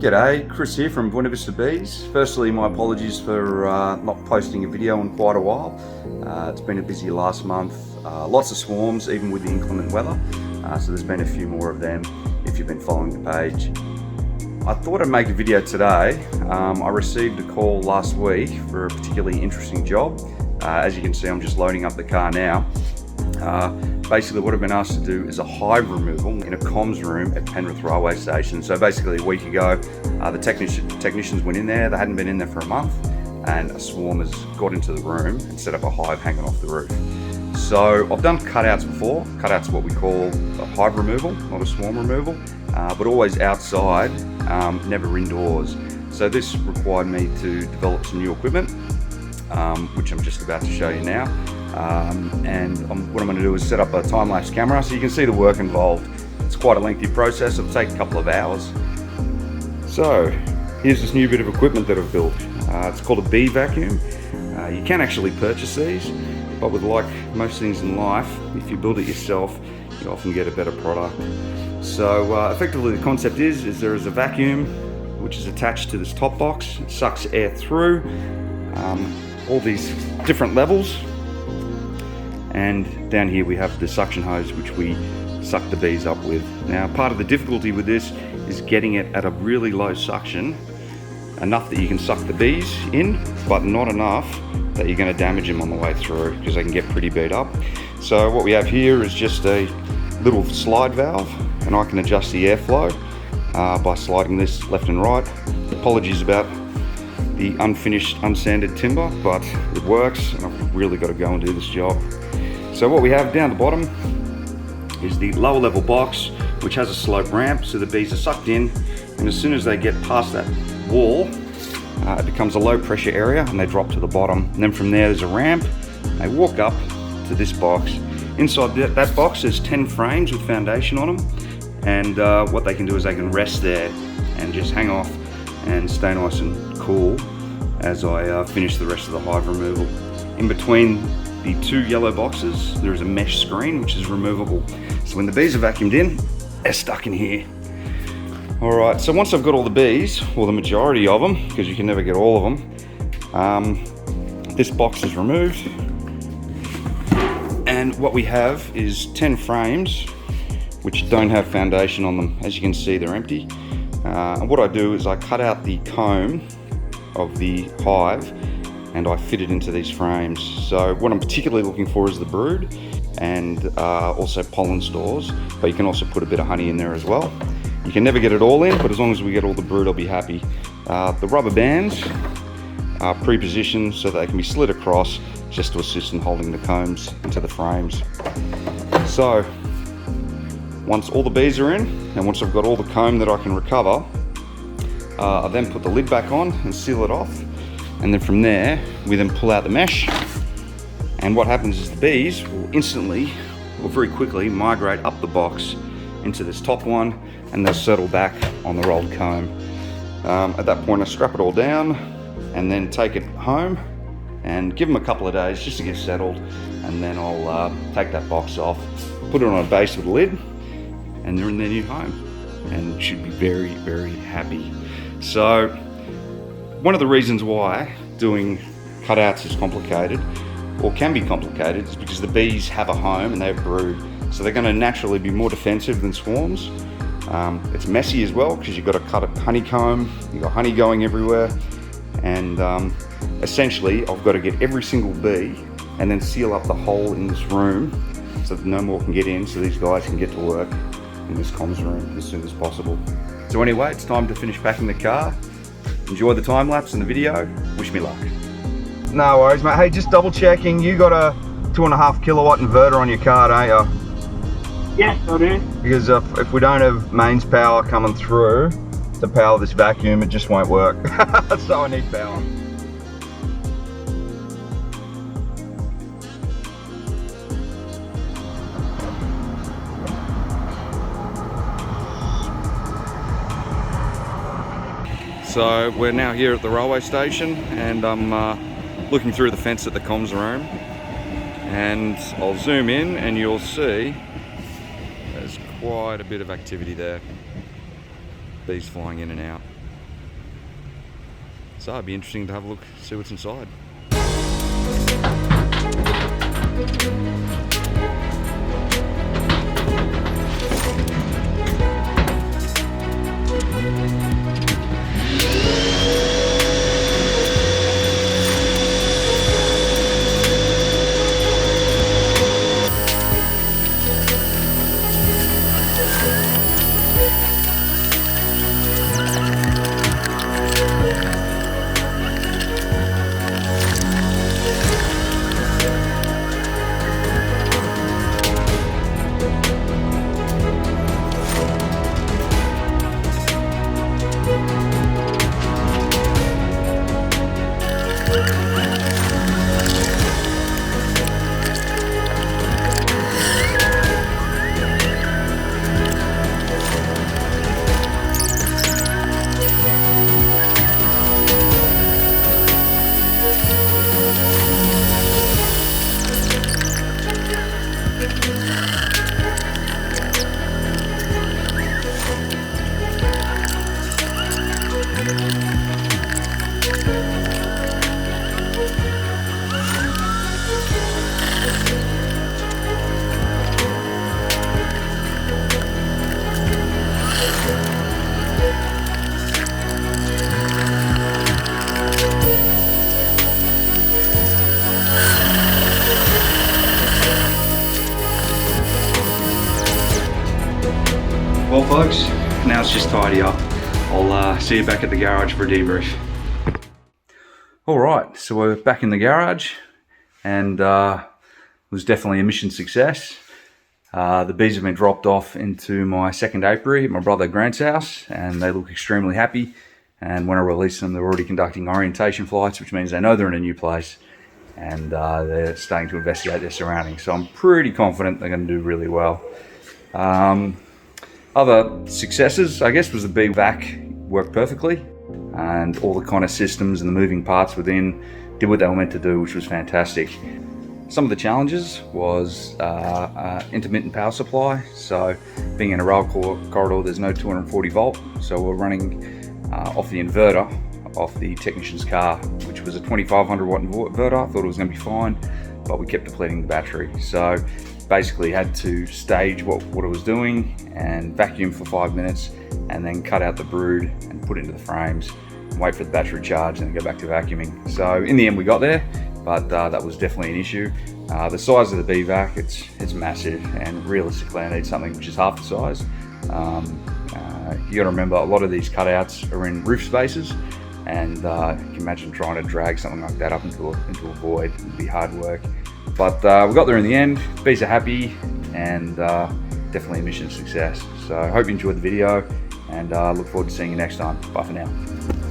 G'day, Chris here from Buena Vista Bees. Firstly, my apologies for not posting a video in quite a while. It's been a busy last month, lots of swarms even with the inclement weather, so there's been a few more of them if you've been following the page. I thought I'd make a video today. I received a call last week for a particularly interesting job. As you can see, I'm just loading up the car now. Basically what I've been asked to do is a hive removal in a comms room at Penrith railway station. So basically a week ago, the technicians went in there. They hadn't been in there for a month, and a swarm has got into the room and set up a hive hanging off the roof. So I've done cutouts before. Cutouts are what we call a hive removal, not a swarm removal, but always outside, never indoors. So this required me to develop some new equipment, which I'm just about to show you now. What I'm going to do is set up a time-lapse camera so you can see the work involved. It's quite a lengthy process. It'll take a couple of hours. So here's this new bit of equipment that I've built. It's called a bee vacuum. You can actually purchase these, but with like most things in life, if you build it yourself, you often get a better product. So effectively the concept is there is a vacuum which is attached to this top box. It sucks air through all these different levels. And down here we have the suction hose which we suck the bees up with. Now part of the difficulty with this is getting it at a really low suction, enough that you can suck the bees in, but not enough that you're going to damage them on the way through, because they can get pretty beat up. So what we have here is just a little slide valve, and I can adjust the airflow by sliding this left and right. Apologies about the unfinished, unsanded timber, but it works, and I've really got to go and do this job. So what we have down the bottom is the lower level box, which has a slope ramp, so the bees are sucked in, and as soon as they get past that wall, it becomes a low pressure area and they drop to the bottom. And then from there there's a ramp, and they walk up to this box. Inside that box there's 10 frames with foundation on them, and what they can do is they can rest there and just hang off and stay nice and cool as I finish the rest of the hive removal. In between the two yellow boxes there is a mesh screen which is removable, so when the bees are vacuumed in, they're stuck in here. Alright, so once I've got all the bees, or the majority of them, because you can never get all of them, this box is removed, and what we have is 10 frames which don't have foundation on them. As you can see, they're empty. And what I do is I cut out the comb of the hive and I fit it into these frames. So what I'm particularly looking for is the brood, and also pollen stores, but you can also put a bit of honey in there as well. You can never get it all in, but as long as we get all the brood, I'll be happy. The rubber bands are pre-positioned so they can be slid across just to assist in holding the combs into the frames. So once all the bees are in, and once I've got all the comb that I can recover, I then put the lid back on and seal it off. And then from there, we then pull out the mesh. And what happens is the bees will instantly, or very quickly, migrate up the box into this top one, and they'll settle back on the rolled comb. At that point, I strap it all down and then take it home and give them a couple of days just to get settled. And then I'll take that box off, put it on a base with a lid, and they're in their new home and should be very, very happy. So one of the reasons why doing cutouts is complicated, or can be complicated, is because the bees have a home and they have brood, so they're going to naturally be more defensive than swarms. It's messy as well because you've got to cut a honeycomb, you've got honey going everywhere, and essentially I've got to get every single bee and then seal up the hole in this room so that no more can get in, so these guys can get to work in this comms room as soon as possible. So anyway, it's time to finish packing the car. Enjoy the time lapse and the video. Wish me luck. No worries, mate. Hey, just double checking, you got a 2.5 kilowatt inverter on your car, don't you? Yes, I do. Because if we don't have mains power coming through to power this vacuum, it just won't work. So I need power. So we're now here at the railway station, and I'm looking through the fence at the comms room, and I'll zoom in and you'll see there's quite a bit of activity there. Bees flying in and out. So it'd be interesting to have a look, see what's inside. Well folks, now it's just tidy up. I'll see you back at the garage for a debrief. Alright, so we're back in the garage, and it was definitely a mission success. The bees have been dropped off into my second apiary at my brother Grant's house, and they look extremely happy. And when I release them, they're already conducting orientation flights, which means they know they're in a new place, and they're starting to investigate their surroundings. So I'm pretty confident they're going to do really well. Other successes, I guess, was the bee vac worked perfectly, and all the kind of systems and the moving parts within did what they were meant to do, which was fantastic. Some of the challenges was intermittent power supply. So being in a rail corridor, there's no 240 volt, so we're running off the inverter off the technician's car, which was a 2500 watt inverter. I thought it was going to be fine, but we kept depleting the battery. So basically had to stage what it was doing and vacuum for 5 minutes, and then cut out the brood and put it into the frames and wait for the battery charge and then go back to vacuuming. So in the end we got there, but that was definitely an issue. The size of the bee vac, it's massive, and realistically I need something which is half the size. You got to remember, a lot of these cutouts are in roof spaces, and you can imagine trying to drag something like that up into a void. It would be hard work. But we got there in the end. Bees are happy, and definitely a mission success. So I hope you enjoyed the video, and look forward to seeing you next time. Bye for now.